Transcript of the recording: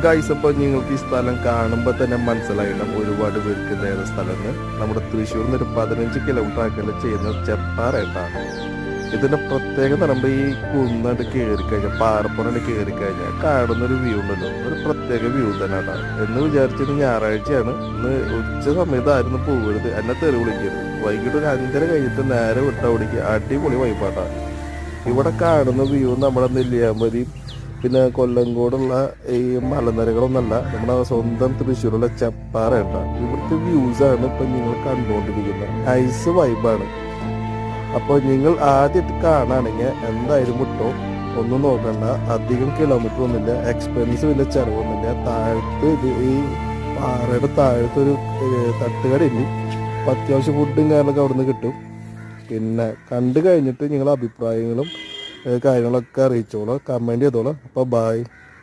Guys, അപ്പോൾ നിങ്ങൾക്ക് ഈ സ്ഥലം കാണുമ്പോൾ തന്നെ മനസ്സിലായിടണം ഒരുപാട് പേർക്ക് ഇതേത് സ്ഥലം. നമ്മുടെ തൃശ്ശൂരിൽ നിന്ന് ഒരു 15 കിലോമീറ്റർ ആക്കല് ചെയ്യുന്ന ചെപ്പാറേട്ടാണ്. ഇതിന്റെ പ്രത്യേകത പറയുമ്പോൾ ഈ കുന്നണ്ട് കയറി കഴിഞ്ഞാൽ, പാറപ്പുറണ്ട് കയറി കഴിഞ്ഞാൽ കാണുന്നൊരു വ്യൂ ഉണ്ടല്ലോ, ഒരു പ്രത്യേക വ്യൂ തന്നെ കേട്ടോ. എന്ന് വിചാരിച്ചത് ഞായറാഴ്ചയാണ്, ഇന്ന് ഉച്ച സമയത്തായിരുന്നു പോകരുത്, എന്നെ തെറി വിളിക്കരുത്. വൈകിട്ട് ഒരു 5:30 കഴിഞ്ഞിട്ട് നേരെ വിട്ട ഓടിക്കുക, അടിപൊളി വൈപ്പാട്ടാ. ഇവിടെ കാണുന്ന വ്യൂ നമ്മുടെ നെല്ലിയാമ്പതി പിന്നെ കൊല്ലങ്കോടുള്ള ഈ മലനിരകളൊന്നല്ല, നമ്മുടെ സ്വന്തം തൃശ്ശൂരുള്ള ചെപ്പാറ കേട്ടോ. ഇവിടുത്തെ വ്യൂസാണ് ഇപ്പം നിങ്ങൾ കണ്ടുകൊണ്ടിരിക്കുന്നത്. ഐസ് വൈബാണ്. അപ്പോൾ നിങ്ങൾ ആദ്യമായിട്ട് കാണുകയാണെങ്കിൽ എന്തായാലും വിട്ടോ, ഒന്നും നോക്കണ്ട. അധികം കിലോമീറ്റർ ഒന്നുമില്ല, എക്സ്പെൻസീവ് ഇല്ല, ചിലവൊന്നുമില്ല. താഴത്ത് ഈ പാറയുടെ താഴത്തൊരു തട്ടുകടയുണ്ട്. അപ്പം അത്യാവശ്യം ഫുഡും കാര്യങ്ങളൊക്കെ അവിടെ നിന്ന് കിട്ടും. പിന്നെ കണ്ടു കഴിഞ്ഞിട്ട് നിങ്ങളുടെ അഭിപ്രായങ്ങളും കാര്യങ്ങളൊക്കെ അറിയിച്ചോളൂ, കമൻറ്റ് ചെയ്തോളൂ. അപ്പോൾ ബായ്.